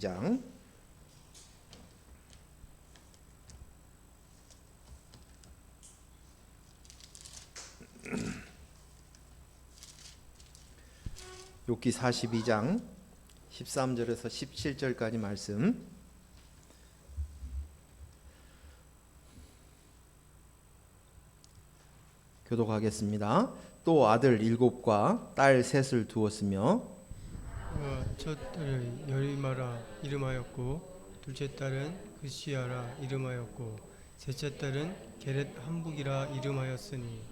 장 욥기 42장 13절에서 17절까지 말씀 교독하겠습니다. 또 아들 7과 딸 3을 두었으며 첫 딸을 여리마라 이름하였고 둘째 딸은 그시아라 이름하였고 셋째 딸은 게렛 함북이라 이름하였으니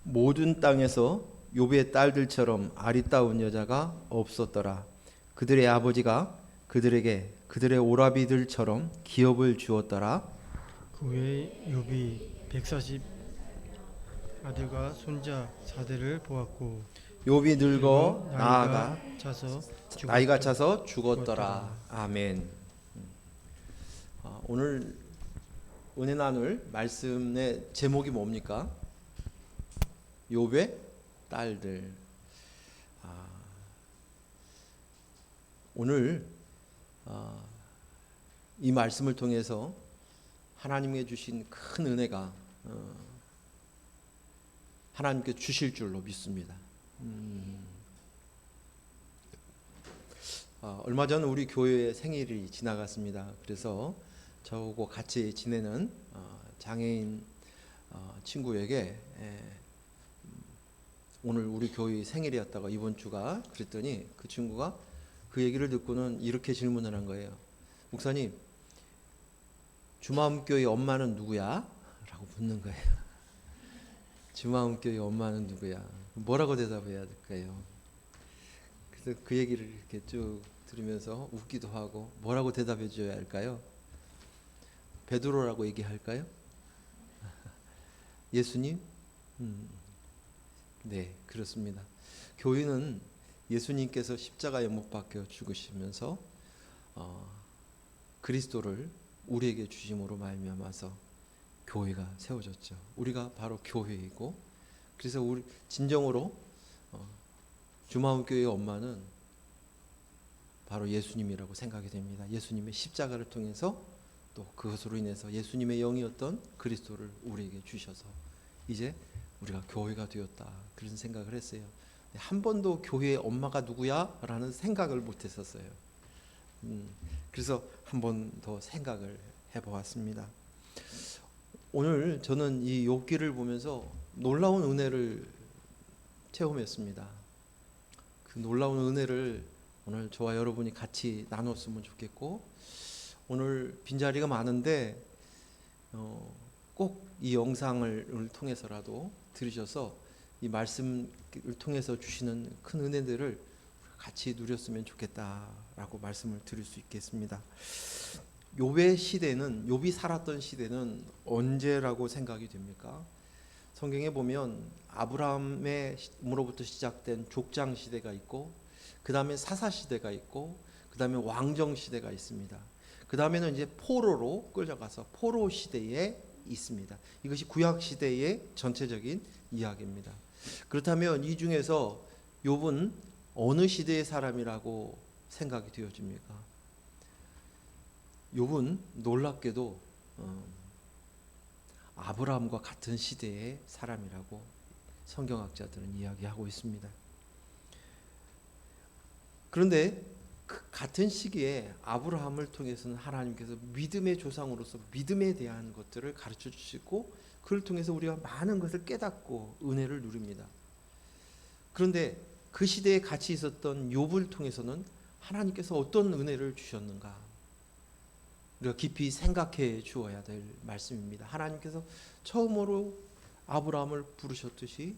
모든 땅에서 욥의 딸들처럼 아리따운 여자가 없었더라. 그들의 아버지가 그들에게 그들의 오라비들처럼 기업을 주었더라. 그 외에 욥이 140 아들과 손자 4대를 보았고 욥이 늙어 나이가 차서 죽었더라. 아멘. 오늘 은혜 나눌 말씀의 제목이 뭡니까? 욥의 딸들. 오늘 이 말씀을 통해서 하나님께 주신 큰 은혜가 하나님께 주실 줄로 믿습니다. 얼마 전 우리 교회의 생일이 지나갔습니다. 그래서 저하고 같이 지내는 장애인 친구에게 오늘 우리 교회 생일이었다고 이번 주가 그랬더니 그 친구가 그 얘기를 듣고는 이렇게 질문을 한 거예요. 목사님, 주마음교회 엄마는 누구야? 라고 묻는 거예요. 주마음교회 엄마는 누구야? 뭐라고 대답해야 될까요? 그래서 그 얘기를 이렇게 쭉 들으면서 웃기도 하고 뭐라고 대답해 줘야 할까요? 베드로라고 얘기할까요? 예수님? 네, 그렇습니다. 교회는 예수님께서 십자가에 못 박혀 죽으시면서 그리스도를 우리에게 주심으로 말미암아서 교회가 세워졌죠. 우리가 바로 교회이고, 그래서 우리 진정으로 주마음교회의 엄마는 바로 예수님이라고 생각이 됩니다. 예수님의 십자가를 통해서 또 그것으로 인해서 예수님의 영이었던 그리스도를 우리에게 주셔서 이제 우리가 교회가 되었다, 그런 생각을 했어요. 한 번도 교회의 엄마가 누구야? 라는 생각을 못 했었어요. 그래서 한 번 더 생각을 해보았습니다. 오늘 저는 이 욥기를 보면서 놀라운 은혜를 체험했습니다. 그 놀라운 은혜를 오늘 저와 여러분이 같이 나눴으면 좋겠고, 오늘 빈자리가 많은데 꼭 이 영상을 통해서라도 들으셔서 이 말씀을 통해서 주시는 큰 은혜들을 같이 누렸으면 좋겠다라고 말씀을 드릴 수 있겠습니다. 욥의 시대는, 욥이 살았던 시대는 언제라고 생각이 됩니까? 성경에 보면 아브라함으로부터 시작된 족장 시대가 있고, 그 다음에 사사 시대가 있고, 그 다음에 왕정 시대가 있습니다. 그 다음에는 이제 포로로 끌려가서 포로 시대에 있습니다. 이것이 구약 시대의 전체적인 이야기입니다. 그렇다면 이 중에서 욥은 어느 시대의 사람이라고 생각이 되어집니까? 욥은 놀랍게도 아브라함과 같은 시대의 사람이라고 성경학자들은 이야기하고 있습니다. 그런데 그 같은 시기에 아브라함을 통해서는 하나님께서 믿음의 조상으로서 믿음에 대한 것들을 가르쳐 주시고, 그를 통해서 우리가 많은 것을 깨닫고 은혜를 누립니다. 그런데 그 시대에 같이 있었던 욥을 통해서는 하나님께서 어떤 은혜를 주셨는가, 우리가 깊이 생각해 주어야 될 말씀입니다. 하나님께서 처음으로 아브라함을 부르셨듯이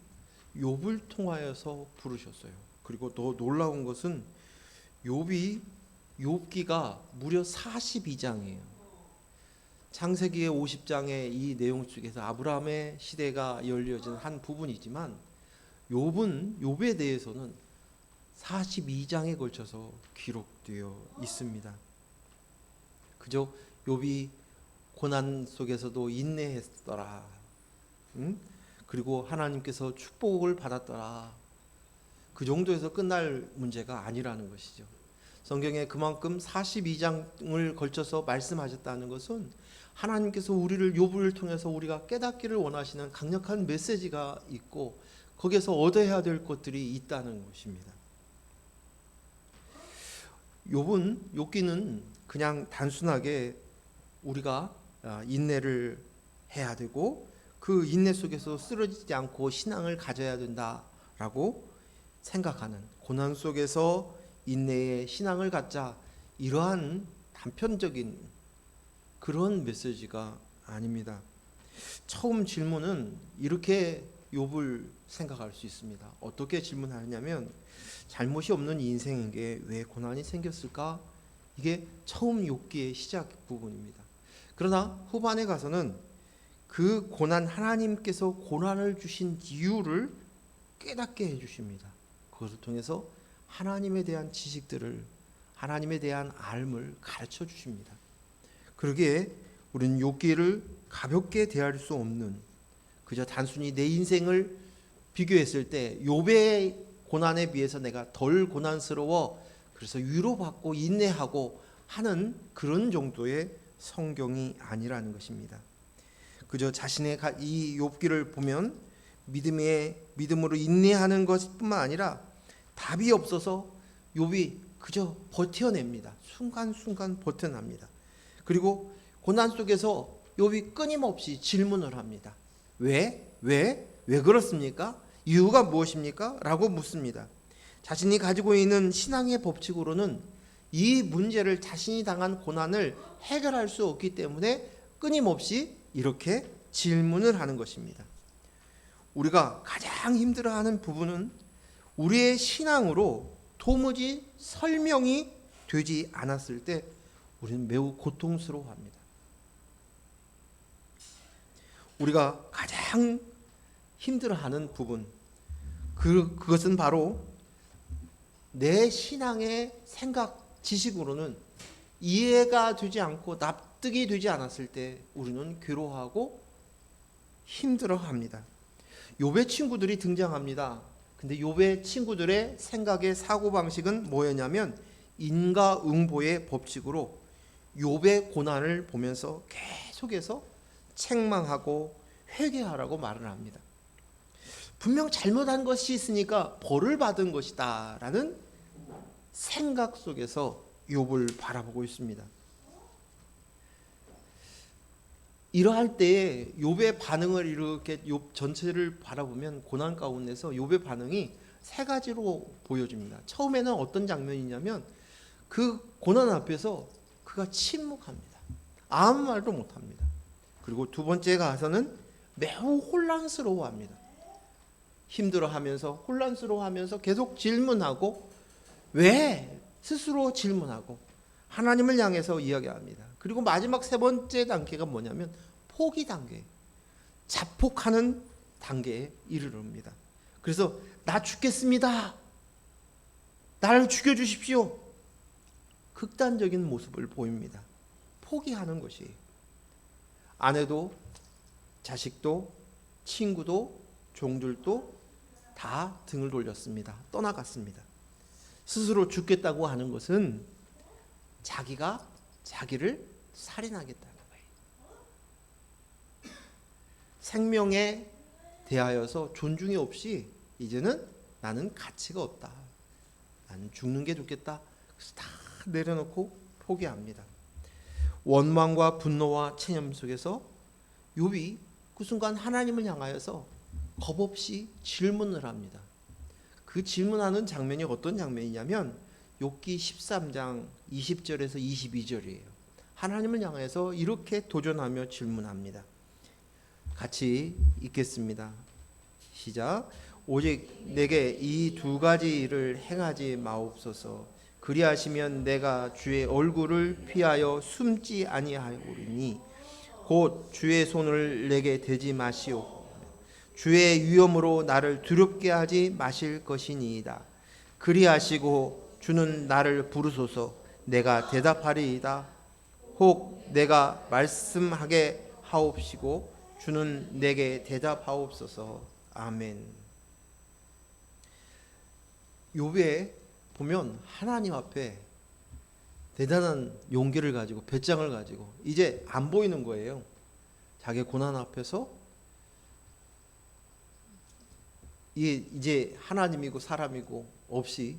욥을 통하여서 부르셨어요. 그리고 더 놀라운 것은 욥기가 무려 42장이에요. 창세기의 50장의 이 내용 속에서 아브라함의 시대가 열려진 한 부분이지만 욥에 대해서는 42장에 걸쳐서 기록되어 있습니다. 그저 욥이 고난 속에서도 인내했더라, 그리고 하나님께서 축복을 받았더라, 그 정도에서 끝날 문제가 아니라는 것이죠. 성경에 그만큼 42장을 걸쳐서 말씀하셨다는 것은 하나님께서 우리를 욥을 통해서 우리가 깨닫기를 원하시는 강력한 메시지가 있고 거기에서 얻어야 될 것들이 있다는 것입니다. 욥기는 그냥 단순하게 우리가 인내를 해야 되고 그 인내 속에서 쓰러지지 않고 신앙을 가져야 된다라고 생각하는, 고난 속에서 인내의 신앙을 갖자, 이러한 단편적인 그런 메시지가 아닙니다. 처음 질문은 이렇게 욥을 생각할 수 있습니다. 어떻게 질문하냐면 잘못이 없는 인생에게 왜 고난이 생겼을까? 이게 처음 욥기의 시작 부분입니다. 그러나 후반에 가서는 그 고난, 하나님께서 고난을 주신 이유를 깨닫게 해주십니다. 그것을 통해서 하나님에 대한 지식들을, 하나님에 대한 알을 가르쳐 주십니다. 그러기에 우리는 욥기를 가볍게 대할 수 없는, 그저 단순히 내 인생을 비교했을 때 욥의 고난에 비해서 내가 덜 고난스러워, 그래서 위로받고 인내하고 하는 그런 정도의 성경이 아니라는 것입니다. 그저 자신의 이 욥기를 보면 믿음으로 인내하는 것뿐만 아니라 답이 없어서 욥이 그저 버텨냅니다. 순간순간 버텨납니다. 그리고 고난 속에서 욥이 끊임없이 질문을 합니다. 왜 그렇습니까? 이유가 무엇입니까? 라고 묻습니다. 자신이 가지고 있는 신앙의 법칙으로는 이 문제를, 자신이 당한 고난을 해결할 수 없기 때문에 끊임없이 이렇게 질문을 하는 것입니다. 우리가 가장 힘들어하는 부분은 우리의 신앙으로 도무지 설명이 되지 않았을 때 우리는 매우 고통스러워합니다. 우리가 가장 힘들어하는 부분, 그것은 바로 내 신앙의 생각, 지식으로는 이해가 되지 않고 납득이 되지 않았을 때 우리는 괴로워하고 힘들어합니다. 욥의 친구들이 등장합니다. 근데 욥의 친구들의 생각의 사고방식은 뭐였냐면 인과응보의 법칙으로 욥의 고난을 보면서 계속해서 책망하고 회개하라고 말을 합니다. 분명 잘못한 것이 있으니까 벌을 받은 것이다 라는 생각 속에서 욥을 바라보고 있습니다. 이러할 때에 욥의 반응을 이렇게 욥 전체를 바라보면 고난 가운데서 욥의 반응이 세 가지로 보여집니다. 처음에는 어떤 장면이냐면 그 고난 앞에서 그가 침묵합니다. 아무 말도 못합니다. 그리고 두 번째 가서는 매우 혼란스러워합니다. 힘들어하면서 혼란스러워하면서 계속 질문하고, 왜 스스로 질문하고 하나님을 향해서 이야기합니다. 그리고 마지막 세 번째 단계가 뭐냐면 포기 단계, 자폭하는 단계에 이르릅니다. 그래서 나 죽겠습니다, 나를 죽여주십시오, 극단적인 모습을 보입니다. 포기하는 것이, 아내도 자식도 친구도 종들도 다 등을 돌렸습니다. 떠나갔습니다. 스스로 죽겠다고 하는 것은 자기가 자기를 살인하겠다는 거예요. 생명에 대하여서 존중이 없이 이제는 나는 가치가 없다, 나는 죽는 게 좋겠다, 그래서 다 내려놓고 포기합니다. 원망과 분노와 체념 속에서 욥이 그 순간 하나님을 향하여서 겁없이 질문을 합니다. 그 질문하는 장면이 어떤 장면이냐면 욥기 13장 20절에서 22절이에요. 하나님을 향해서 이렇게 도전하며 질문합니다. 같이 읽겠습니다. 시작. 오직 내게 이 두 가지 일을 행하지 마옵소서. 그리하시면 내가 주의 얼굴을 피하여 숨지 아니하오리니 곧 주의 손을 내게 대지 마시오. 주의 위엄으로 나를 두렵게 하지 마실 것이니이다. 그리하시고 주는 나를 부르소서. 내가 대답하리이다. 혹 내가 말씀하게 하옵시고 주는 내게 대답하옵소서. 아멘. 욥에 보면 하나님 앞에 대단한 용기를 가지고 배짱을 가지고 이제 안 보이는 거예요. 자기 고난 앞에서 이제 하나님이고 사람이고 없이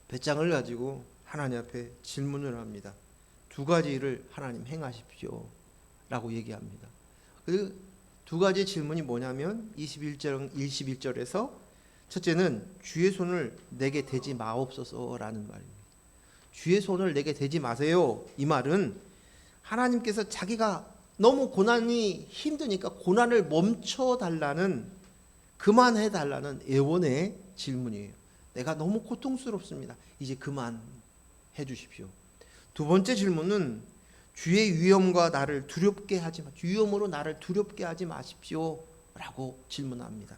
배짱을 가지고 하나님 앞에 질문을 합니다. 두 가지 일을 하나님 행하십시오 라고 얘기합니다. 그 두 가지 질문이 뭐냐면 21절에서 첫째는 주의 손을 내게 대지 마옵소서라는 말입니다. 주의 손을 내게 대지 마세요. 이 말은 하나님께서 자기가 너무 고난이 힘드니까 고난을 멈춰달라는, 그만해달라는 애원의 질문이에요. 내가 너무 고통스럽습니다. 이제 그만해 주십시오. 두 번째 질문은 주의 위험과 나를 두렵게 하지 마, 위험으로 나를 두렵게 하지 마십시오 라고 질문합니다.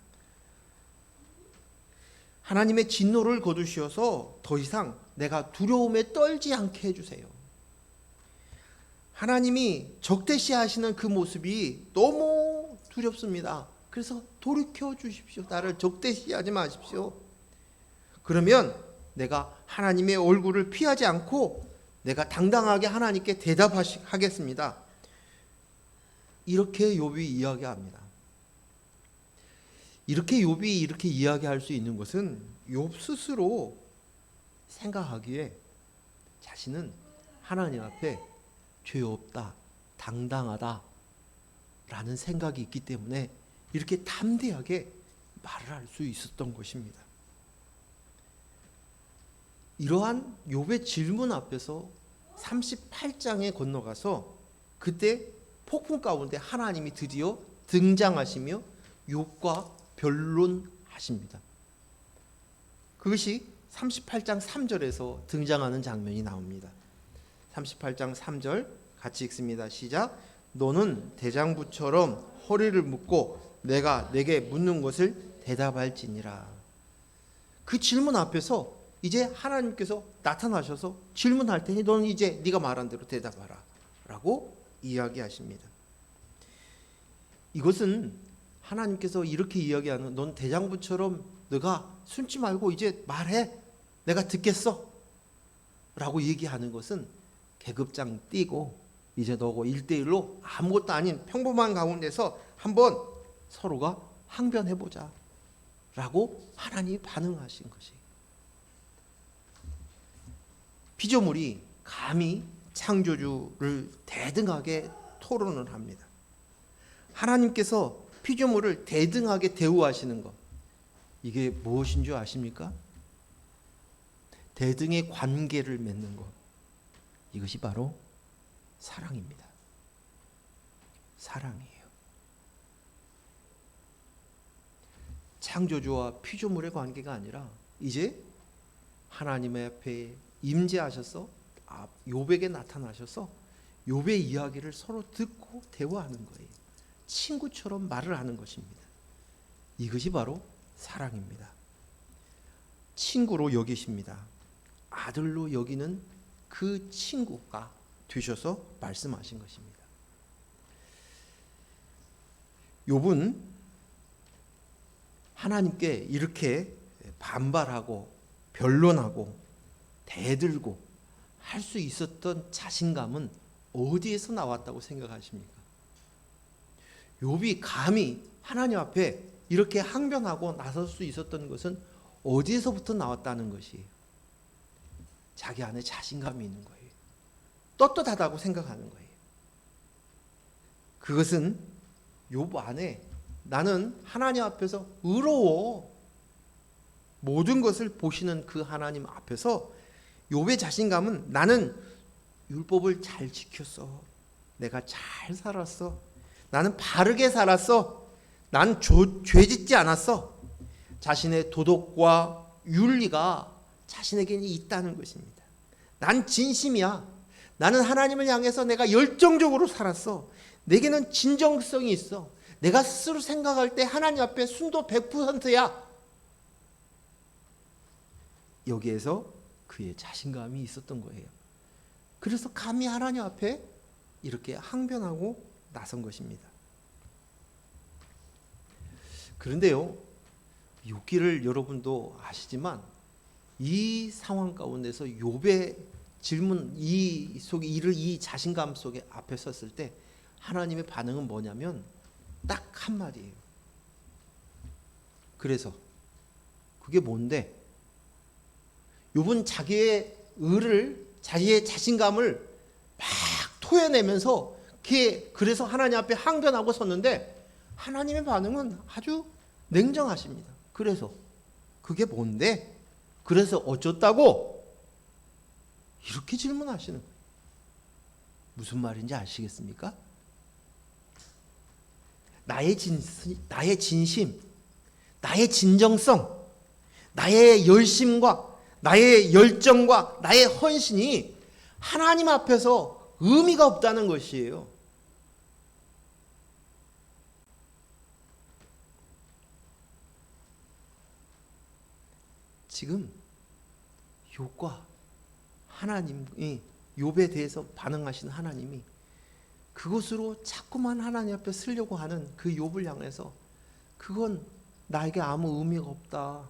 하나님의 진노를 거두시어서 더 이상 내가 두려움에 떨지 않게 해주세요. 하나님이 적대시하시는 그 모습이 너무 두렵습니다. 그래서 돌이켜 주십시오. 나를 적대시하지 마십시오. 그러면 내가 하나님의 얼굴을 피하지 않고 내가 당당하게 하나님께 대답하겠습니다. 이렇게 욥이 이야기합니다. 이렇게 욥이 이렇게 이야기할 수 있는 것은 욥 스스로 생각하기에 자신은 하나님 앞에 죄 없다, 당당하다 라는 생각이 있기 때문에 이렇게 담대하게 말을 할 수 있었던 것입니다. 이러한 욥의 질문 앞에서 38장에 건너가서 그때 폭풍 가운데 하나님이 드디어 등장하시며 욥과 변론하십니다. 그것이 38장 3절에서 등장하는 장면이 나옵니다. 38장 3절 같이 읽습니다. 시작. 너는 대장부처럼 허리를 묶고 내가 내게 묻는 것을 대답할지니라. 그 질문 앞에서 이제 하나님께서 나타나셔서 질문할 테니 너는 이제 네가 말한 대로 대답하라 라고 이야기하십니다. 이것은 하나님께서 이렇게 이야기하는, 넌 대장부처럼 너가 숨지 말고 이제 말해, 내가 듣겠어 라고 얘기하는 것은 계급장 띄고 이제 너고 1대1로 아무것도 아닌 평범한 가운데서 한번 서로가 항변해보자 라고 하나님이 반응하신 것이, 피조물이 감히 창조주를 대등하게 토론을 합니다. 하나님께서 피조물을 대등하게 대우하시는 것, 이게 무엇인 줄 아십니까? 대등의 관계를 맺는 것, 이것이 바로 사랑입니다. 사랑이에요. 창조주와 피조물의 관계가 아니라 이제 하나님의 앞에 임재하셔서 욥에게 나타나셔서 욥의 이야기를 서로 듣고 대화하는 거예요. 친구처럼 말을 하는 것입니다. 이것이 바로 사랑입니다. 친구로 여기십니다. 아들로 여기는 그 친구가 되셔서 말씀하신 것입니다. 욥은 하나님께 이렇게 반발하고 변론하고 대들고 할 수 있었던 자신감은 어디에서 나왔다고 생각하십니까? 욥이 감히 하나님 앞에 이렇게 항변하고 나설 수 있었던 것은 어디에서부터 나왔다는 것이에요? 자기 안에 자신감이 있는 거예요. 떳떳하다고 생각하는 거예요. 그것은 욥 안에 나는 하나님 앞에서 의로워, 모든 것을 보시는 그 하나님 앞에서 욥의 자신감은 나는 율법을 잘 지켰어, 내가 잘 살았어, 나는 바르게 살았어, 난 죄짓지 않았어, 자신의 도덕과 윤리가 자신에게는 있다는 것입니다. 난 진심이야, 나는 하나님을 향해서 내가 열정적으로 살았어, 내게는 진정성이 있어, 내가 스스로 생각할 때 하나님 앞에 순도 100%야. 여기에서 그의 자신감이 있었던 거예요. 그래서 감히 하나님 앞에 이렇게 항변하고 나선 것입니다. 그런데요, 욥기를 여러분도 아시지만 이 상황 가운데서 욥의 질문 이 자신감 속에 앞에 섰을 때 하나님의 반응은 뭐냐면 딱 한마디예요. 그래서 그게 뭔데? 욥은 자기의 자기의 자신감을 막 토해내면서 그래서 하나님 앞에 항변하고 섰는데 하나님의 반응은 아주 냉정하십니다. 그래서 그게 뭔데? 그래서 어쩌다고? 이렇게 질문하시는 거예요. 무슨 말인지 아시겠습니까? 나의 진심, 나의 진정성, 나의 열심과 나의 열정과 나의 헌신이 하나님 앞에서 의미가 없다는 것이에요. 지금 욥과 하나님이 욥에 대해서 반응하시는 하나님이 그것으로 자꾸만 하나님 앞에 쓰려고 하는 그 욥을 향해서 그건 나에게 아무 의미가 없다.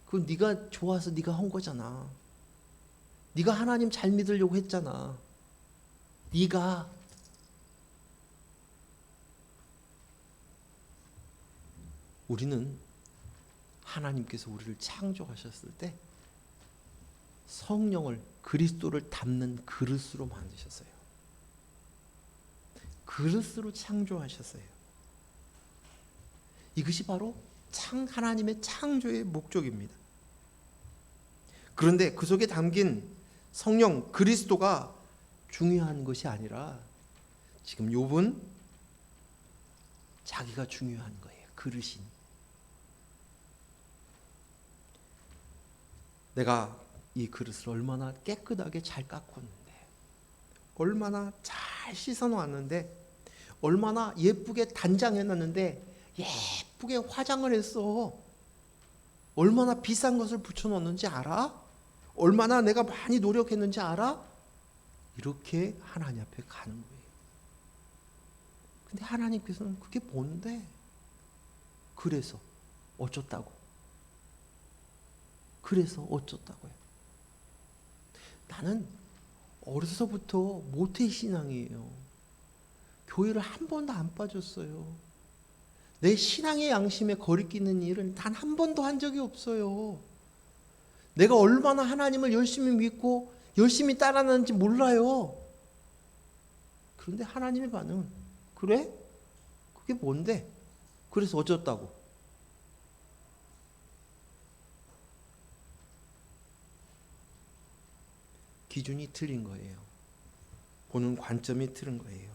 그건 네가 좋아서 네가 한 거잖아. 네가 하나님 잘 믿으려고 했잖아. 네가 우리는 하나님께서 우리를 창조하셨을 때 성령을 그리스도를 담는 그릇으로 만드셨어요. 그릇으로 창조하셨어요. 이것이 바로 하나님의 창조의 목적입니다. 그런데 그 속에 담긴 성령 그리스도가 중요한 것이 아니라 지금 욥은 자기가 중요한 거예요. 그릇이. 내가 이 그릇을 얼마나 깨끗하게 잘 깎았는데, 얼마나 잘 씻어놓았는데, 얼마나 예쁘게 단장해놨는데 예쁘게 화장을 했어. 얼마나 비싼 것을 붙여놓는지 알아? 얼마나 내가 많이 노력했는지 알아? 이렇게 하나님 앞에 가는 거예요. 근데 하나님께서는 그게 뭔데? 그래서 어쩌다고? 그래서 어쩌다고요? 나는 어려서부터 모태신앙이에요. 교회를 한 번도 안 빠졌어요. 내 신앙의 양심에 거리끼는 일은 단 한 번도 한 적이 없어요. 내가 얼마나 하나님을 열심히 믿고 열심히 따라하는지 몰라요. 그런데 하나님의 반응은 그래? 그게 뭔데? 그래서 어쩌다고? 기준이 틀린 거예요. 보는 관점이 틀린 거예요.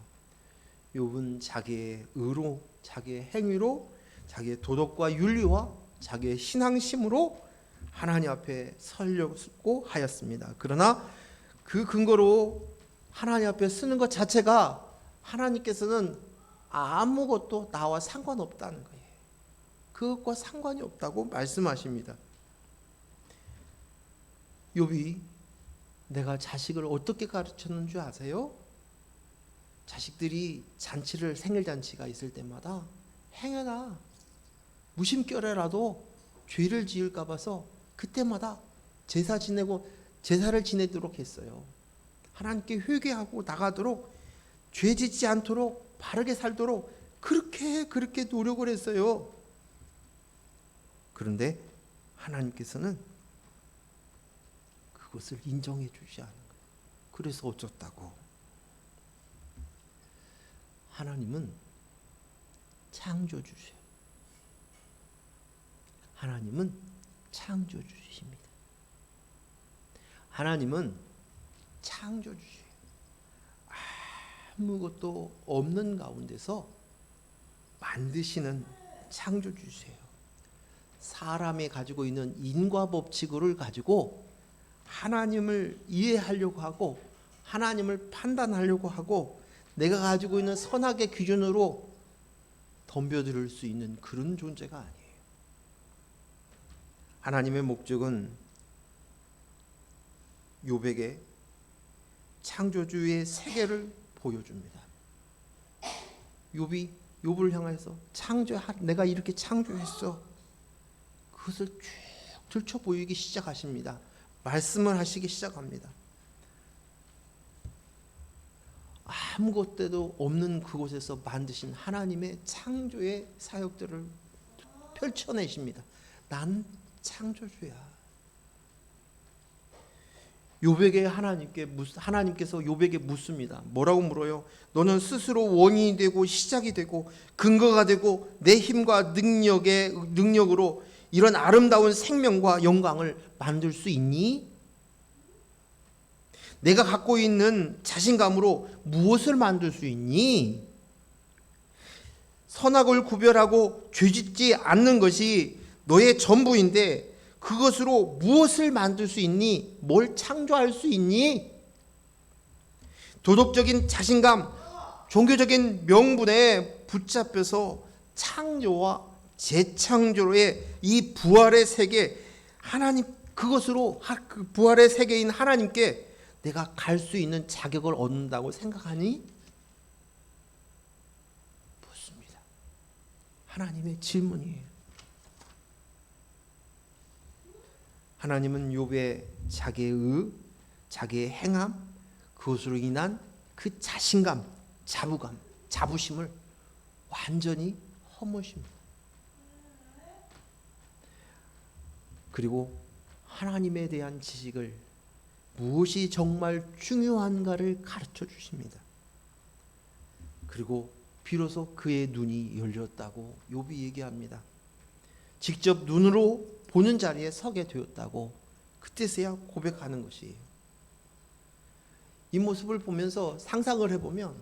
욥은 자기의 의로, 자기의 행위로, 자기의 도덕과 윤리와 자기의 신앙심으로 하나님 앞에 서려고 하였습니다. 그러나 그 근거로 하나님 앞에 쓰는 것 자체가 하나님께서는 아무것도 나와 상관없다는 거예요. 그것과 상관이 없다고 말씀하십니다. 욥이 내가 자식을 어떻게 가르쳤는 줄 아세요? 자식들이 생일잔치가 있을 때마다 행여나 무심결에라도 죄를 지을까 봐서 그때마다 제사를 지내도록 했어요. 하나님께 회개하고 나가도록, 죄 짓지 않도록, 바르게 살도록 그렇게 노력을 했어요. 그런데 하나님께서는 그것을 인정해 주지 않은 거예요. 그래서 어쩌다고? 하나님은 창조주세요. 하나님은 창조주십니다. 하나님은 창조주세요. 아무것도 없는 가운데서 만드시는 창조주세요. 사람이 가지고 있는 인과 법칙을 가지고 하나님을 이해하려고 하고 하나님을 판단하려고 하고 내가 가지고 있는 선악의 기준으로 덤벼들 수 있는 그런 존재가 아니에요. 하나님의 목적은 욥에게 창조주의 세계를 보여줍니다. 욥이 욥을 향해서 내가 이렇게 창조했어. 그것을 쭉 들춰 보이기 시작하십니다. 말씀을 하시기 시작합니다. 아무것도 없는 그곳에서 만드신 하나님의 창조의 사역들을 펼쳐내십니다. 난 창조주야. 욥에게 하나님께서 욥에게 묻습니다. 뭐라고 물어요? 너는 스스로 원인이 되고 시작이 되고 근거가 되고 내 힘과 능력으로 이런 아름다운 생명과 영광을 만들 수 있니? 내가 갖고 있는 자신감으로 무엇을 만들 수 있니? 선악을 구별하고 죄짓지 않는 것이 너의 전부인데 그것으로 무엇을 만들 수 있니? 뭘 창조할 수 있니? 도덕적인 자신감, 종교적인 명분에 붙잡혀서 창조와 재창조의 이 부활의 세계, 하나님 그것으로 그 부활의 세계인 하나님께 내가 갈 수 있는 자격을 얻는다고 생각하니? 묻습니다. 하나님의 질문이에요. 하나님은 욥의 자기의 행함, 그것으로 인한 그 자신감, 자부감, 자부심을 완전히 허무십니다. 그리고 하나님에 대한 지식을 무엇이 정말 중요한가를 가르쳐 주십니다. 그리고 비로소 그의 눈이 열렸다고 욥이 얘기합니다. 직접 눈으로 보는 자리에 서게 되었다고 그때서야 고백하는 것이에요. 이 모습을 보면서 상상을 해보면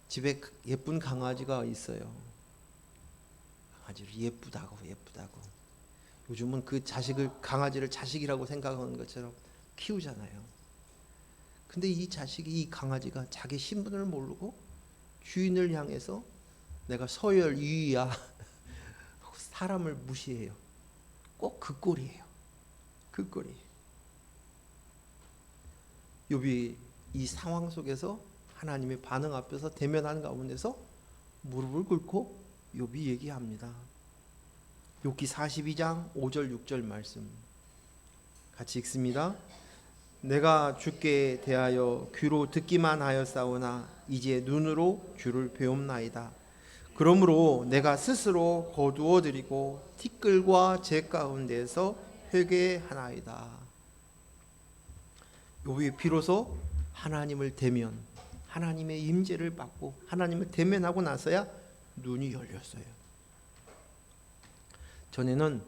집에 예쁜 강아지가 있어요. 강아지를 예쁘다고. 요즘은 그 강아지를 자식이라고 생각하는 것처럼 키우잖아요. 근데 이 강아지가 자기 신분을 모르고 주인을 향해서 내가 서열 2위야 사람을 무시해요. 꼭 그 꼴이에요. 그 꼴이. 욥이 이 상황 속에서 하나님의 반응 앞에서 대면하는 가운데서 무릎을 꿇고 욥이 얘기합니다. 욥기 42장 5절 6절 말씀 같이 읽습니다. 내가 주께 대하여 귀로 듣기만 하였사오나 이제 눈으로 주를 배움나이다. 그러므로 내가 스스로 거두어 드리고 티끌과 재 가운데서 회개하나이다. 욥이 비로소 하나님을 대면, 하나님의 임재를 받고 하나님을 대면하고 나서야 눈이 열렸어요. 전에는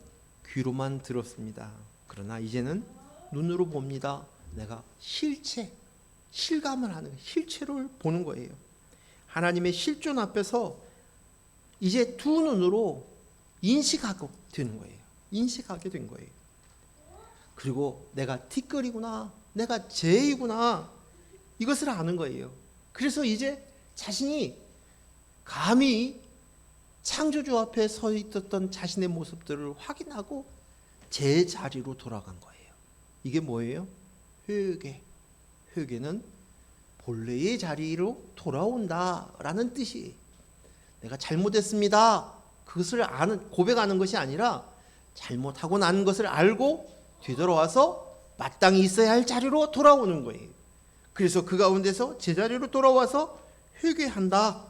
귀로만 들었습니다. 그러나 이제는 눈으로 봅니다. 내가 실감을 하는, 실체를 보는 거예요. 하나님의 실존 앞에서 이제 두 눈으로 인식하게 되는 거예요. 그리고 내가 티끌이구나, 내가 재이구나, 이것을 아는 거예요. 그래서 이제 자신이 감히 창조주 앞에 서 있었던 자신의 모습들을 확인하고 제 자리로 돌아간 거예요. 이게 뭐예요? 회개는 본래의 자리로 돌아온다라는 뜻이에요. 내가 잘못했습니다. 그것을 고백하는 것이 아니라 잘못하고 난 것을 알고 되돌아와서 마땅히 있어야 할 자리로 돌아오는 거예요. 그래서 그 가운데서 제자리로 돌아와서 회개한다.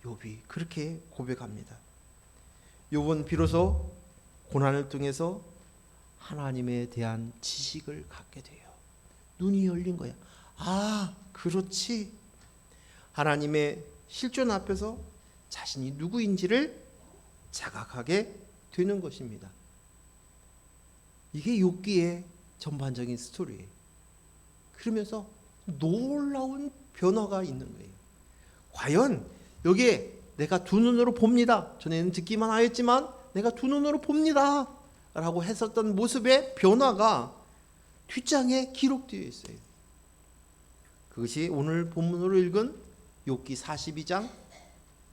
욥이 그렇게 고백합니다. 욥은 비로소 고난을 통해서 하나님에 대한 지식을 갖게 돼요. 눈이 열린 거야. 아, 그렇지. 하나님의 실존 앞에서 자신이 누구인지를 자각하게 되는 것입니다. 이게 욥기의 전반적인 스토리예요. 그러면서 놀라운 변화가 있는 거예요. 과연 여기에 내가 두 눈으로 봅니다. 전에는 듣기만 하였지만 내가 두 눈으로 봅니다. 라고 했었던 모습의 변화가 뒷장에 기록되어 있어요. 그것이 오늘 본문으로 읽은 욥기 42장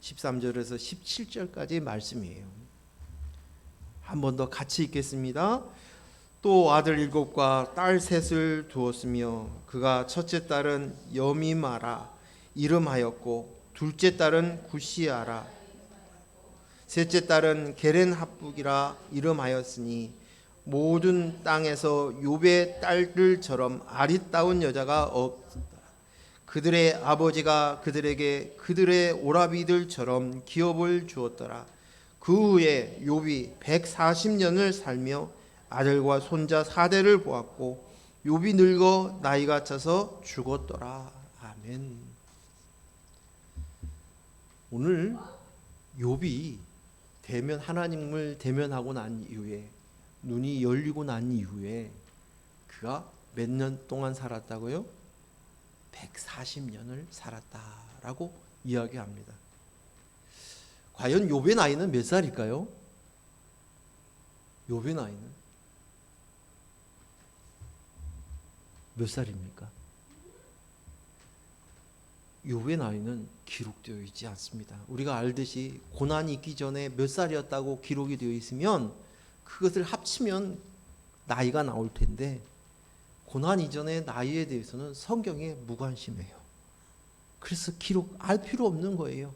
13절에서 17절까지의 말씀이에요. 한 번 더 같이 읽겠습니다. 또 아들 7과 딸 3을 두었으며 그가 첫째 딸은 여미마라 이름하였고 둘째 딸은 구시아라 셋째 딸은 게렌합북이라 이름하였으니 모든 땅에서 욥의 딸들처럼 아리따운 여자가 없다. 그들의 아버지가 그들에게 그들의 오라비들처럼 기업을 주었더라. 그 후에 욥이 140년을 살며 아들과 손자 4대를 보았고 욥이 늙어 나이가 차서 죽었더라. 아멘. 오늘 욥이 하나님을 대면하고 난 이후에, 눈이 열리고 난 이후에 그가 몇 년 동안 살았다고요? 140년을 살았다라고 이야기합니다. 과연 욥의 나이는 몇 살일까요? 욥의 나이는 몇 살입니까? 욥의 나이는 기록되어 있지 않습니다. 우리가 알듯이 고난이 있기 전에 몇 살이었다고 기록이 되어 있으면 그것을 합치면 나이가 나올 텐데, 고난 이전의 나이에 대해서는 성경에 무관심해요. 그래서 알 필요 없는 거예요.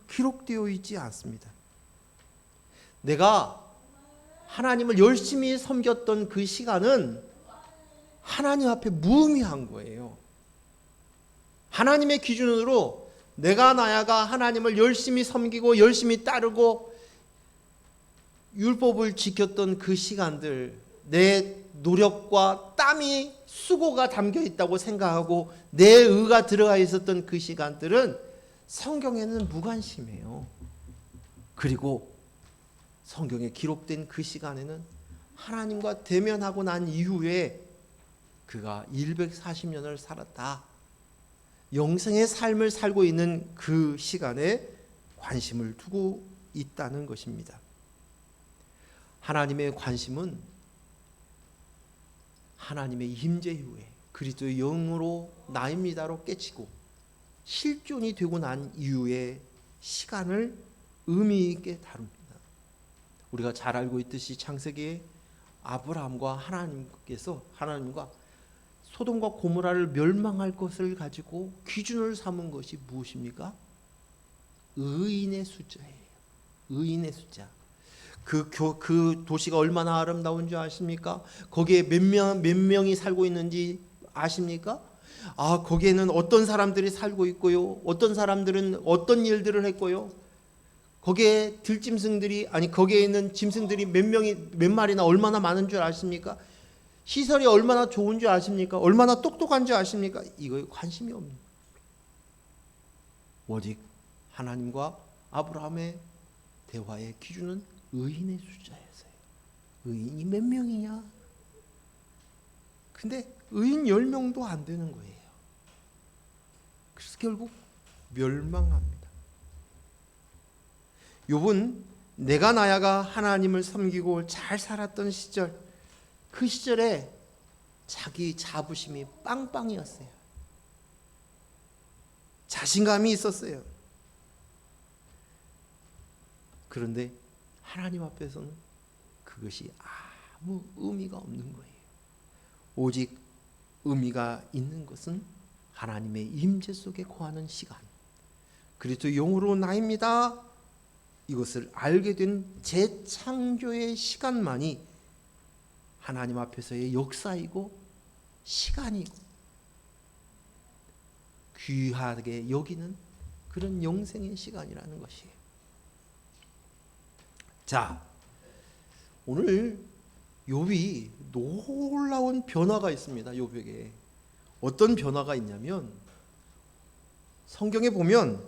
기록되어 있지 않습니다. 내가 하나님을 열심히 섬겼던 그 시간은 하나님 앞에 무의미한 거예요. 하나님의 기준으로 내가 나야가 하나님을 열심히 섬기고 열심히 따르고 율법을 지켰던 그 시간들, 내 노력과 땀이 수고가 담겨 있다고 생각하고 내 의가 들어가 있었던 그 시간들은 성경에는 무관심해요. 그리고 성경에 기록된 그 시간에는 하나님과 대면하고 난 이후에 그가 140년을 살았다, 영생의 삶을 살고 있는 그 시간에 관심을 두고 있다는 것입니다. 하나님의 관심은 하나님의 임재 이후에 그리스도의 영으로 나입니다로 깨치고 실존이 되고 난 이후의 시간을 의미 있게 다룹니다. 우리가 잘 알고 있듯이 창세기에 아브라함과 하나님과 소돔과 고모라를 멸망할 것을 가지고 기준을 삼은 것이 무엇입니까? 의인의 숫자예요. 의인의 숫자. 그 도시가 얼마나 아름다운 줄 아십니까? 거기에 몇 명이 살고 있는지 아십니까? 거기에는 어떤 사람들이 살고 있고요, 어떤 사람들은 어떤 일들을 했고요, 거기에 거기에 있는 짐승들이 몇 마리나 얼마나 많은 줄 아십니까? 시설이 얼마나 좋은 줄 아십니까? 얼마나 똑똑한 줄 아십니까? 이거에 관심이 없는 거예요. 오직 하나님과 아브라함의 대화의 기준은 의인의 숫자였어요. 의인이 몇 명이냐? 근데 의인 10명도 안 되는 거예요. 그래서 결국 멸망합니다. 욥은 내가 나야가 하나님을 섬기고 잘 살았던 시절, 그 시절에 자기 자부심이 빵빵이었어요. 자신감이 있었어요. 그런데 하나님 앞에서는 그것이 아무 의미가 없는 거예요. 오직 의미가 있는 것은 하나님의 임재 속에 거하는 시간, 그리스도 영으로 나입니다, 이것을 알게 된 재창조의 시간만이 하나님 앞에서의 역사이고 시간이고 귀하게 여기는 그런 영생의 시간이라는 것이에요. 자, 오늘 욥이 놀라운 변화가 있습니다. 욥에게 어떤 변화가 있냐면, 성경에 보면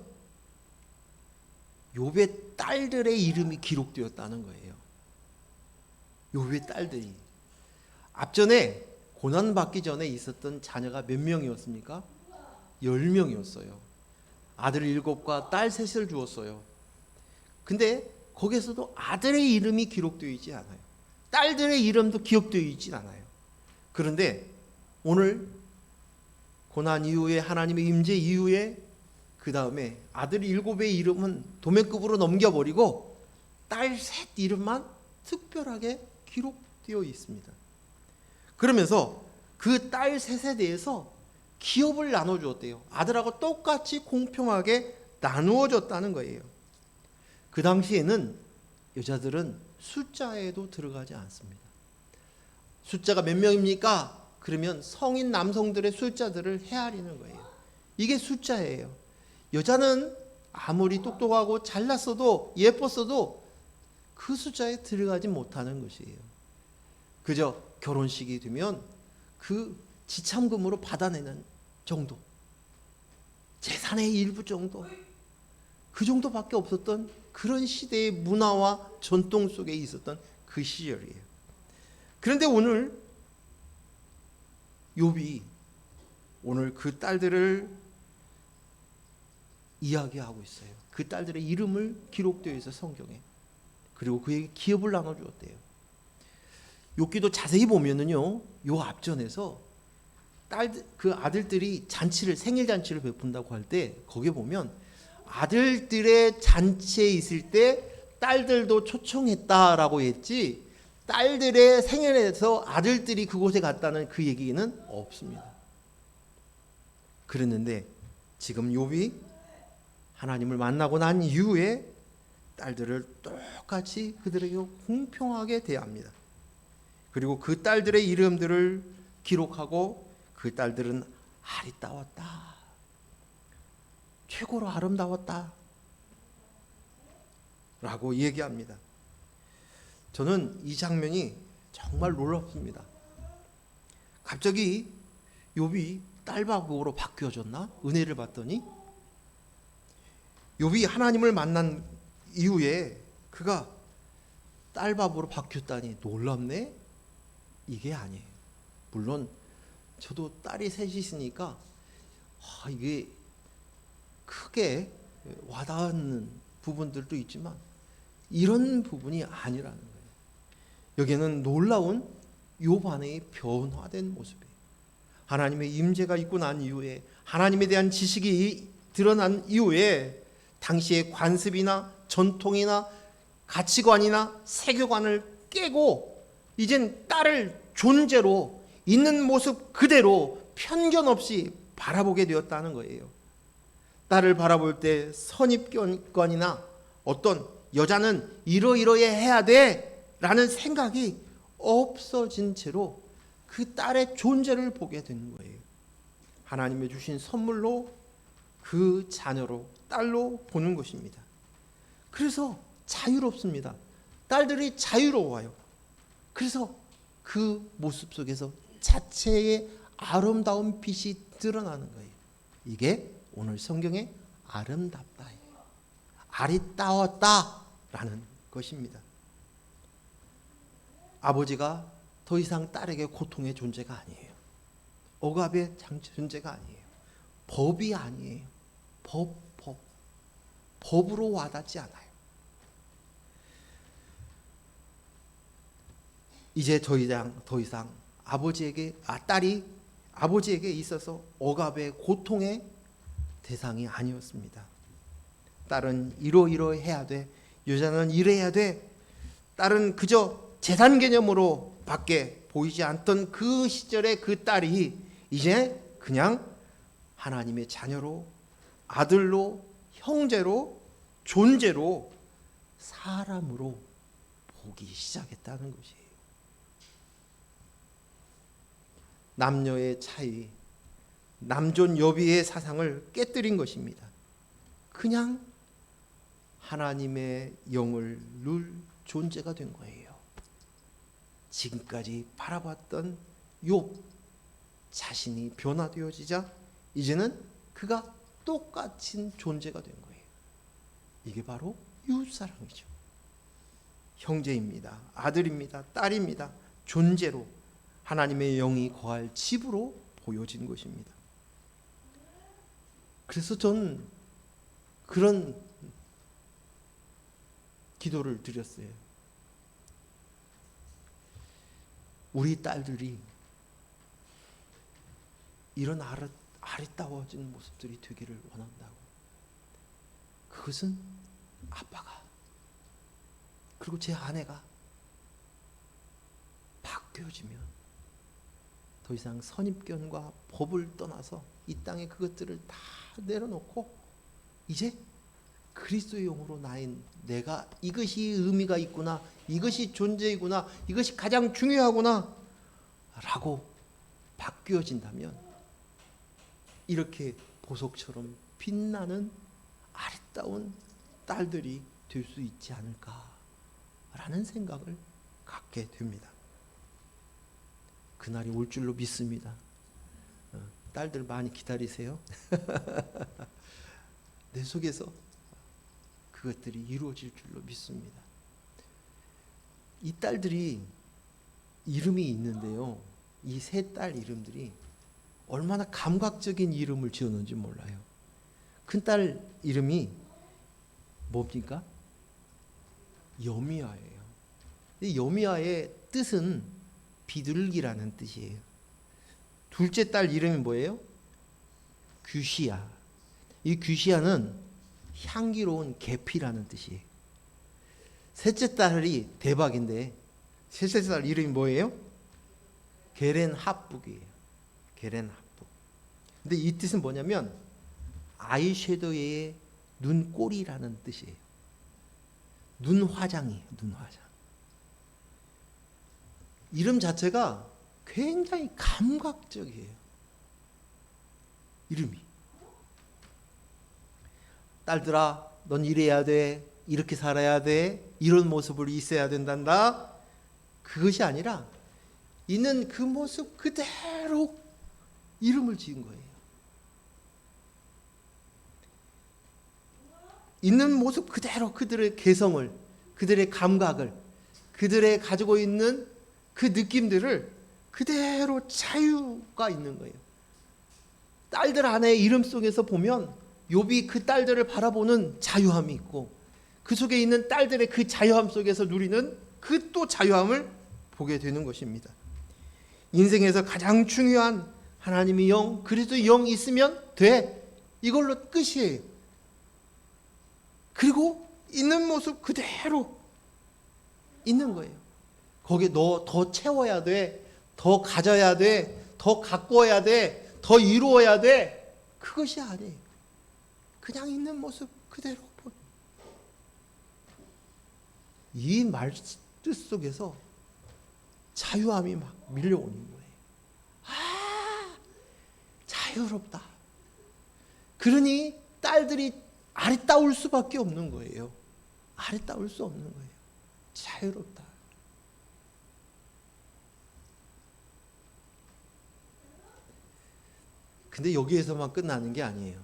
욥의 딸들의 이름이 기록되었다는 거예요. 욥의 딸들이 앞전에 고난받기 전에 있었던 자녀가 몇 명이었습니까? 10명이었어요. 아들 7과 딸 3을 주었어요. 근데 거기에서도 아들의 이름이 기록되어 있지 않아요. 딸들의 이름도 기록되어 있지 않아요. 그런데 오늘 고난 이후에, 하나님의 임재 이후에, 그 다음에 아들 7의 이름은 도매급으로 넘겨버리고 딸 3 이름만 특별하게 기록되어 있습니다. 그러면서 그 딸 3에 대해서 기업을 나눠주었대요. 아들하고 똑같이 공평하게 나누어졌다는 거예요. 그 당시에는 여자들은 숫자에도 들어가지 않습니다. 숫자가 몇 명입니까? 그러면 성인 남성들의 숫자들을 헤아리는 거예요. 이게 숫자예요. 여자는 아무리 똑똑하고 잘났어도 예뻤어도 그 숫자에 들어가지 못하는 것이에요. 그저 결혼식이 되면 그 지참금으로 받아내는 정도, 재산의 일부 정도, 그 정도밖에 없었던 그런 시대의 문화와 전통 속에 있었던 그 시절이에요. 그런데 오늘 욥이 오늘 그 딸들을 이야기하고 있어요. 그 딸들의 이름을 기록되어 있어 성경에. 그리고 그에게 기업을 나눠주었대요. 욥기도 자세히 보면은요, 요 앞전에서 그 아들들이 생일 잔치를 베푼다고 할 때 거기에 보면 아들들의 잔치에 있을 때 딸들도 초청했다라고 했지, 딸들의 생일에서 아들들이 그곳에 갔다는 그 얘기는 없습니다. 그랬는데 지금 욥이 하나님을 만나고 난 이후에 딸들을 똑같이 그들에게 공평하게 대합니다. 그리고 그 딸들의 이름들을 기록하고 그 딸들은 아리따웠다, 최고로 아름다웠다 라고 얘기합니다. 저는 이 장면이 정말 놀랍습니다. 갑자기 욥이 딸바보로 바뀌어졌나? 은혜를 받더니 욥이 하나님을 만난 이후에 그가 딸바보로 바뀌었다니 놀랍네? 이게 아니에요. 물론 저도 딸이 셋이 있으니까 이게 크게 와닿는 부분들도 있지만 이런 부분이 아니라는 거예요. 여기에는 놀라운 욥 안의 변화된 모습이에요. 하나님의 임재가 있고 난 이후에, 하나님에 대한 지식이 드러난 이후에 당시의 관습이나 전통이나 가치관이나 세계관을 깨고 이젠 딸을 존재로 있는 모습 그대로 편견 없이 바라보게 되었다는 거예요. 딸을 바라볼 때 선입견이나 어떤 여자는 이러이러해야 돼 라는 생각이 없어진 채로 그 딸의 존재를 보게 된 거예요. 하나님의 주신 선물로 그 자녀로, 딸로 보는 것입니다. 그래서 자유롭습니다. 딸들이 자유로워요. 그래서 그 모습 속에서 자체의 아름다운 빛이 드러나는 거예요. 이게 오늘 성경의 아름답다예요. 아리따웠다라는 것입니다. 아버지가 더 이상 딸에게 고통의 존재가 아니에요. 억압의 존재가 아니에요. 법이 아니에요. 법으로 와닿지 않아요. 이제 더 이상 딸이 아버지에게 있어서 억압의 고통의 대상이 아니었습니다. 딸은 이러이러해야 돼. 여자는 이래야 돼. 딸은 그저 재산 개념으로 밖에 보이지 않던 그 시절의 그 딸이 이제 그냥 하나님의 자녀로, 아들로, 형제로, 존재로, 사람으로 보기 시작했다는 것이에요. 남녀의 차이, 남존 여비의 사상을 깨뜨린 것입니다. 그냥 하나님의 영을 누릴 존재가 된 거예요. 지금까지 바라봤던 욥 자신이 변화되어지자 이제는 그가 똑같은 존재가 된 거예요. 이게 바로 이웃사랑이죠. 형제입니다. 아들입니다. 딸입니다. 존재로 하나님의 영이 거할 집으로 보여진 것입니다. 그래서 전 그런 기도를 드렸어요. 우리 딸들이 이런 아리따워진 모습들이 되기를 원한다고. 그것은 아빠가 그리고 제 아내가 바뀌어지면 더 이상 선입견과 법을 떠나서 이 땅에 그것들을 다 내려놓고 이제 그리스도의 영으로 내가 이것이 의미가 있구나, 이것이 존재이구나, 이것이 가장 중요하구나 라고 바뀌어진다면 이렇게 보석처럼 빛나는 아름다운 딸들이 될 수 있지 않을까라는 생각을 갖게 됩니다. 그날이 올 줄로 믿습니다. 딸들 많이 기다리세요. 내 속에서 그것들이 이루어질 줄로 믿습니다. 이 딸들이 이름이 있는데요. 이 세 딸 이름들이 얼마나 감각적인 이름을 지었는지 몰라요. 큰 딸 이름이 뭡니까? 여미야예요. 이 여미야의 뜻은 비둘기라는 뜻이에요. 둘째 딸 이름이 뭐예요? 규시야. 이 규시야는 향기로운 계피라는 뜻이에요. 셋째 딸이 대박인데 셋째 딸 이름이 뭐예요? 게렌합북이에요. 게렌합북. 근데 이 뜻은 뭐냐면 아이섀도우의 눈꼬리라는 뜻이에요. 눈화장이에요. 눈화장. 이름 자체가 굉장히 감각적이에요. 이름이. 딸들아, 넌 이래야 돼. 이렇게 살아야 돼. 이런 모습으로 있어야 된단다. 그것이 아니라 있는 그 모습 그대로 이름을 지은 거예요. 있는 모습 그대로 그들의 개성을, 그들의 감각을, 그들의 가지고 있는 그 느낌들을 그대로 자유가 있는 거예요. 딸들 안에 이름 속에서 보면 욥이 그 딸들을 바라보는 자유함이 있고 그 속에 있는 딸들의 그 자유함 속에서 누리는 그 또 자유함을 보게 되는 것입니다. 인생에서 가장 중요한 하나님의 영, 그리스도의 영이 있으면 돼. 이걸로 끝이에요. 그리고 있는 모습 그대로 있는 거예요. 거기에 너 더 채워야 돼. 더 가져야 돼. 더 가꿔야 돼. 더 이루어야 돼. 그것이 아니에요. 그냥 있는 모습 그대로. 이 말뜻 속에서 자유함이 막 밀려오는 거예요. 아, 자유롭다. 그러니 딸들이 아리따울 수밖에 없는 거예요. 아리따울 수 없는 거예요. 자유롭다. 근데 여기에서만 끝나는 게 아니에요.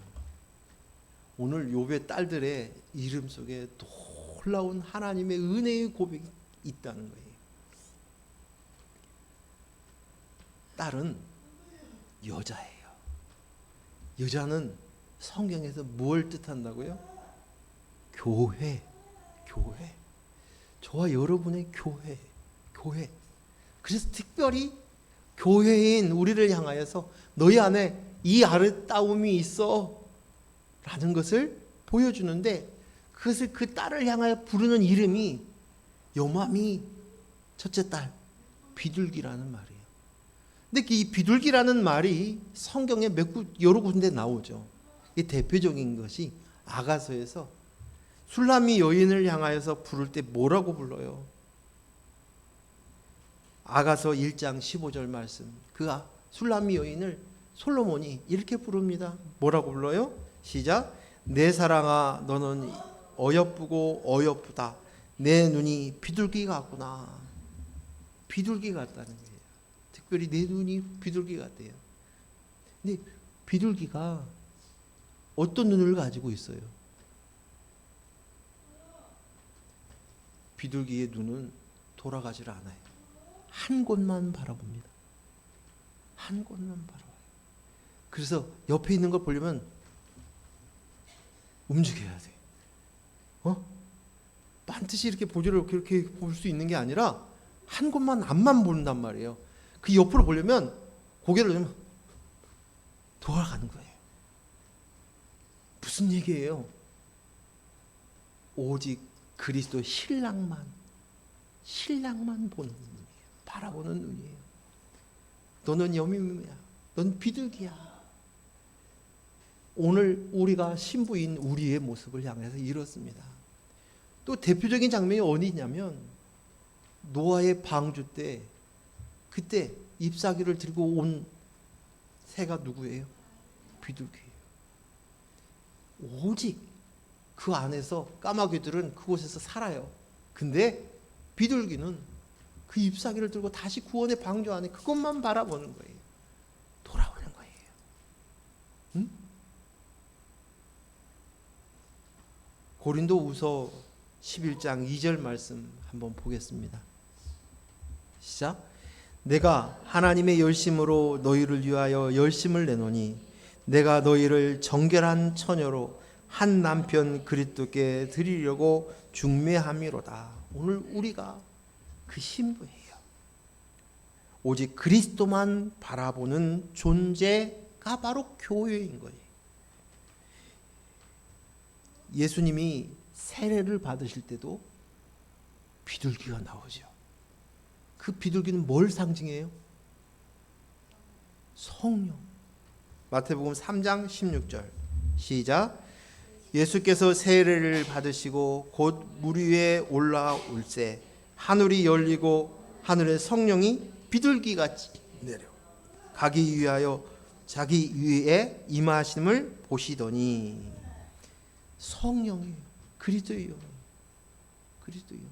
오늘 욥의 딸들의 이름 속에 놀라운 하나님의 은혜의 고백이 있다는 거예요. 딸은 여자예요. 여자는 성경에서 뭘 뜻한다고요? 교회. 저와 여러분의 교회. 그래서 특별히 교회인 우리를 향하여서 너희 안에 이 아름다움이 있어 라는 것을 보여주는데 그것을 그 딸을 향하여 부르는 이름이 요맘이 첫째 딸 비둘기라는 말이에요. 근데 이 비둘기라는 말이 성경에 여러 군데 나오죠. 이 대표적인 것이 아가서에서 술람이 여인을 향하여서 부를 때 뭐라고 불러요? 아가서 1장 15절 말씀. 그 술람이 여인을 솔로몬이 이렇게 부릅니다. 뭐라고 불러요? 시작. 내 사랑아 너는 어여쁘고 어여쁘다. 내 눈이 비둘기 같구나. 비둘기 같다는 거예요. 특별히 내 눈이 비둘기 같대요. 근데 비둘기가 어떤 눈을 가지고 있어요? 비둘기의 눈은 돌아가질 않아요. 한 곳만 바라봅니다. 한 곳만 바라봐요. 그래서 옆에 있는 걸 보려면 움직여야 돼. 반드시 이렇게 보조를 그렇게 볼 수 있는 게 아니라 한 곳만 앞만 본단 말이에요. 그 옆으로 보려면 고개를 들면 돌아가는 거예요. 무슨 얘기예요? 오직 그리스도 신랑만 보는 눈이에요. 바라보는 눈이에요. 너는 여미야. 넌 비둘기야. 오늘 우리가 신부인 우리의 모습을 향해서 이렇습니다. 또 대표적인 장면이 어디냐면 노아의 방주 때 그때 잎사귀를 들고 온 새가 누구예요? 비둘기예요. 오직 그 안에서 까마귀들은 그곳에서 살아요. 근데 비둘기는 그 잎사귀를 들고 다시 구원의 방주 안에 그것만 바라보는 거예요. 돌아오는 거예요. 응? 고린도후서 11장 2절 말씀 한번 보겠습니다. 시작. 내가 하나님의 열심으로 너희를 위하여 열심을 내노니 내가 너희를 정결한 처녀로 한 남편 그리스도께 드리려고 중매함이로다. 오늘 우리가 그 신부예요. 오직 그리스도만 바라보는 존재가 바로 교회인 거예요. 예수님이 세례를 받으실 때도 비둘기가 나오죠. 그 비둘기는 뭘 상징해요? 성령. 마태복음 3장 16절 시작. 예수께서 세례를 받으시고 곧 물 위에 올라올새 하늘이 열리고 하늘에 성령이 비둘기같이 내려 가기 위하여 자기 위에 임하심을 보시더니 성령이에요. 그리스도예요. 그리스도예요.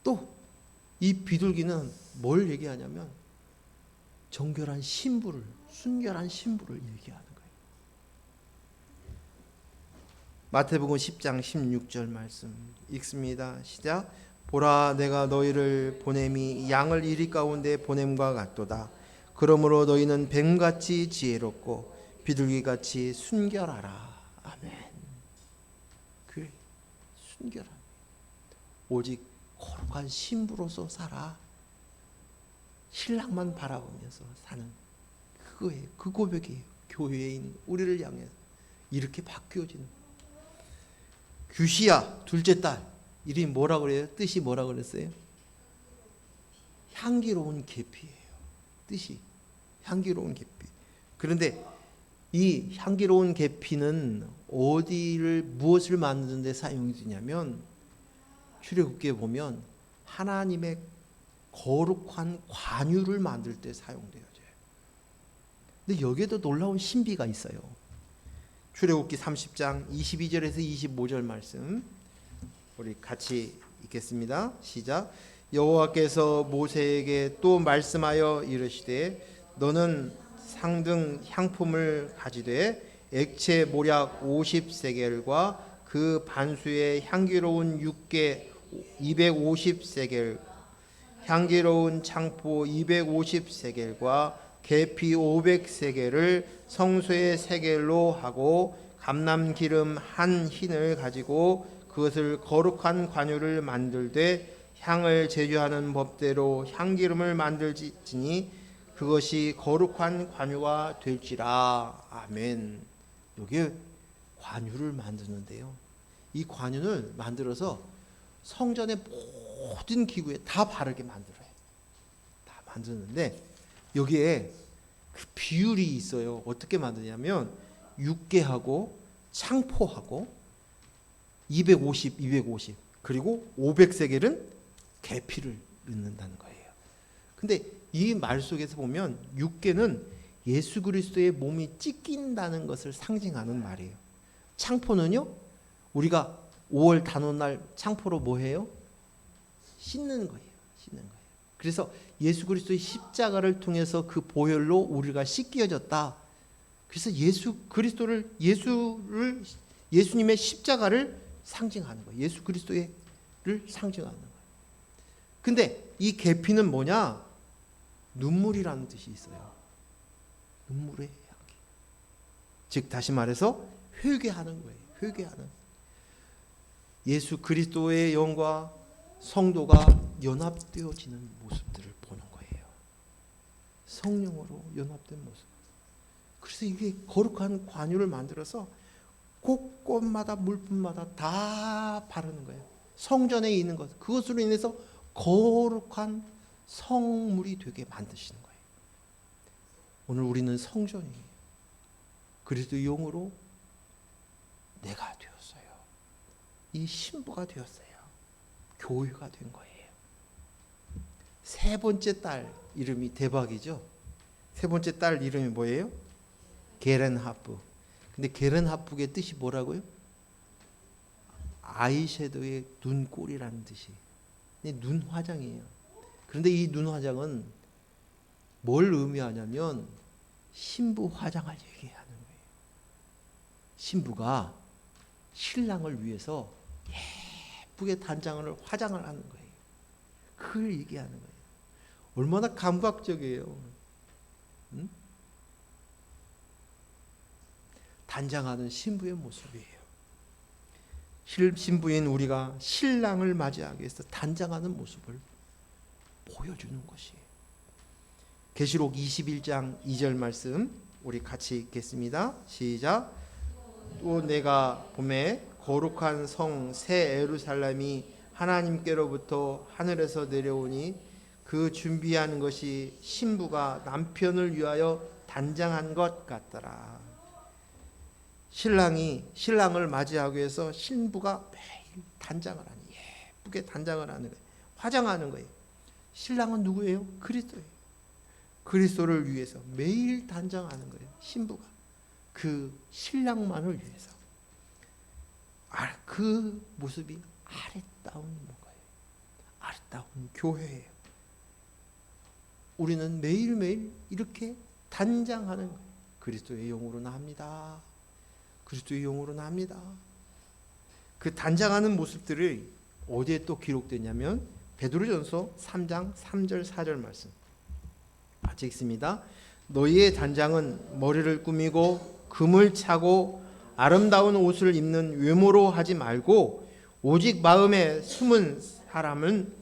또 이 비둘기는 뭘 얘기하냐면 정결한 신부를, 순결한 신부를 얘기하는 거예요. 마태복음 10장 16절 말씀 읽습니다. 시작. 보라 내가 너희를 보냄이 양을 이리 가운데 보냄과 같도다. 그러므로 너희는 뱀같이 지혜롭고 비둘기같이 순결하라. 아멘. 그래, 순결한 오직 거룩한 신부로서 살아. 신랑만 바라보면서 사는 그거예요. 그 고백이에요. 교회인 우리를 향해 이렇게 바뀌어지는. 규시야 둘째 딸 이름이 뭐라 그래요? 뜻이 뭐라 그랬어요? 향기로운 계피예요. 뜻이 향기로운 계피. 그런데 이 향기로운 계피는 어디를 무엇을 만드는 데 사용이 되냐면 출애굽기에 보면 하나님의 거룩한 관유를 만들 때 사용되어져요. 근데 여기에도 놀라운 신비가 있어요. 출애굽기 30장 22절에서 25절 말씀 우리 같이 읽겠습니다. 시작. 여호와께서 모세에게 또 말씀하여 이르시되 너는 상등 향품을 가지되 액체 모략 50세겔과 그 반수의 향기로운 육개 250세겔 향기로운 창포 250세겔과 계피 500세겔을 성소의 세겔로 하고 감람기름 한 흰을 가지고 그것을 거룩한 관유를 만들되 향을 제조하는 법대로 향기름을 만들지니 그것이 거룩한 관유가 될지라. 아멘. 여기에 관유를 만드는데요. 이 관유를 만들어서 성전의 모든 기구에 다 바르게 만들어요. 다 만드는데 여기에 그 비율이 있어요. 어떻게 만드냐면 육개하고 창포하고 250 그리고 500세겔은 계피를 넣는다는 거예요. 근데 이 말 속에서 보면 육개는 예수 그리스도의 몸이 찢긴다는 것을 상징하는 말이에요. 창포는요, 우리가 5월 단오날 창포로 뭐 해요? 씻는 거예요. 씻는 거예요. 그래서 예수 그리스도의 십자가를 통해서 그 보혈로 우리가 씻겨졌다. 그래서 예수 그리스도를 예수님의 십자가를 상징하는 거예요. 예수 그리스도를 상징하는 거예요. 근데 이 계피는 뭐냐? 눈물이라는 뜻이 있어요. 눈물의 향기. 즉 다시 말해서 회개하는 거예요. 회개하는. 예수 그리스도의 영과 성도가 연합되어지는 모습들을 보는 거예요. 성령으로 연합된 모습. 그래서 이게 거룩한 관유를 만들어서 곳곳마다 물품마다 다 바르는 거예요. 성전에 있는 것. 그것으로 인해서 거룩한 성물이 되게 만드시는 거예요. 오늘 우리는 성전이에요. 그리스도의 영으로 내가 되었어요. 이 신부가 되었어요. 교회가 된 거예요. 세 번째 딸 이름이 대박이죠. 세 번째 딸 이름이 뭐예요? 게렌하프. 근데 게렌 하프의 뜻이 뭐라고요? 아이섀도우의 눈꼬리라는 뜻이. 눈 화장이에요. 그런데 이 눈 화장은 뭘 의미하냐면 신부 화장을 얘기하는 거예요. 신부가 신랑을 위해서 예쁘게 단장을 화장을 하는 거예요. 그걸 얘기하는 거예요. 얼마나 감각적이에요. 응? 단장하는 신부의 모습이에요. 신부인 우리가 신랑을 맞이하기 위해서 단장하는 모습을 보여주는 것이에요. 계시록 21장 2절 말씀 우리 같이 읽겠습니다. 시작. 또 내가 보매 거룩한 성 새 예루살렘이 하나님께로부터 하늘에서 내려오니 그 준비하는 것이 신부가 남편을 위하여 단장한 것 같더라. 신랑이 신랑을 맞이하기 위해서 신부가 매일 단장을 하는, 예쁘게 단장을 하는 거예요. 화장하는 거예요. 신랑은 누구예요? 그리스도예요. 그리스도를 위해서 매일 단장하는 거예요. 신부가 그 신랑만을 위해서. 그 모습이 아름다운 거예요. 아름다운 교회예요. 우리는 매일매일 이렇게 단장하는 거예요. 그리스도의 영으로 나옵니다. 그리스도의 영으로 나옵니다. 그 단장하는 모습들이 어디에 또 기록되냐면 베드로전서 3장 3절 4절 말씀 같이 읽습니다. 너희의 단장은 머리를 꾸미고 금을 차고 아름다운 옷을 입는 외모로 하지 말고 오직 마음에 숨은 사람은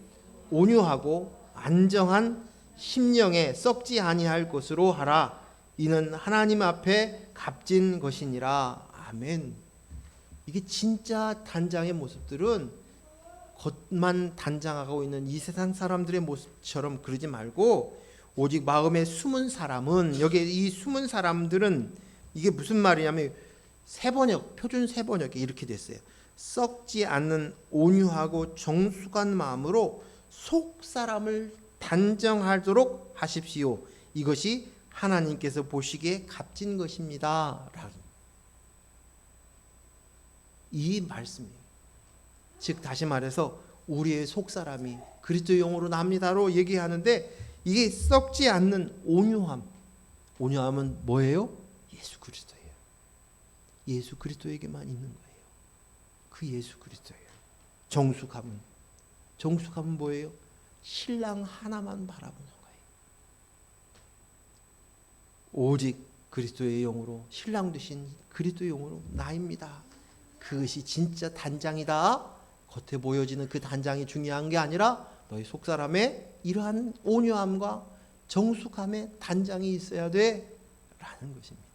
온유하고 안정한 심령에 썩지 아니할 것으로 하라. 이는 하나님 앞에 값진 것이니라. 아멘. 이게 진짜 단장의 모습들은 겉만 단장하고 있는 이 세상 사람들의 모습처럼 그러지 말고 오직 마음에 숨은 사람은, 여기 이 숨은 사람들은 이게 무슨 말이냐면 새번역, 표준 새번역에 이렇게 됐어요. 썩지 않는 온유하고 정숙한 마음으로 속 사람을 단정하도록 하십시오. 이것이 하나님께서 보시기에 값진 것입니다. 이 말씀이에요. 즉 다시 말해서 우리의 속 사람이 그리스도 영으로 납니다로 얘기하는데 이게 썩지 않는 온유함. 온유함은 뭐예요? 예수 그리스도예요. 예수 그리스도에게만 있는 거예요. 그 예수 그리스도예요. 정숙함은 뭐예요? 신랑 하나만 바라보는 거예요. 오직 그리스도의 영으로, 신랑 되신 그리스도의 영으로 나입니다. 그것이 진짜 단장이다. 겉에 보여지는 그 단장이 중요한 게 아니라 너희 속사람의 이러한 온유함과 정숙함의 단장이 있어야 돼 라는 것입니다.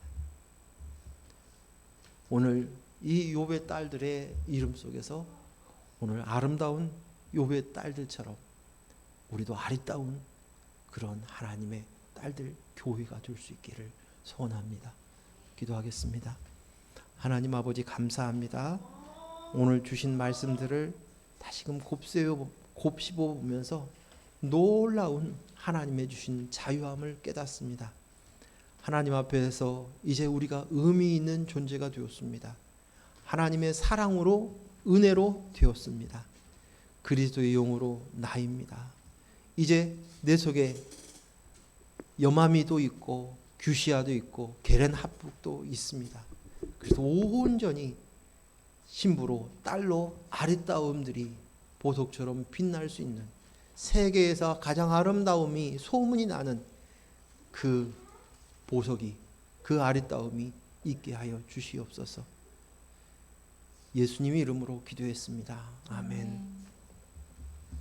오늘 이 욥의 딸들의 이름 속에서 오늘 아름다운 욥의 딸들처럼 우리도 아리따운 그런 하나님의 딸들 교회가 될 수 있기를 소원합니다. 기도하겠습니다. 하나님 아버지 감사합니다. 오늘 주신 말씀들을 다시금 곱씹어 보면서 놀라운 하나님의 주신 자유함을 깨닫습니다. 하나님 앞에서 이제 우리가 의미 있는 존재가 되었습니다. 하나님의 사랑으로, 은혜로 되었습니다. 그리스도의 영으로 나입니다. 이제 내 속에 여마미도 있고 규시아도 있고 게렌 합북도 있습니다. 그래서 온전히 신부로, 딸로 아리따움들이 보석처럼 빛날 수 있는, 세계에서 가장 아름다움이 소문이 나는 그 보석이, 그 아리따움이 있게 하여 주시옵소서. 예수님 이름으로 기도했습니다. 아멘.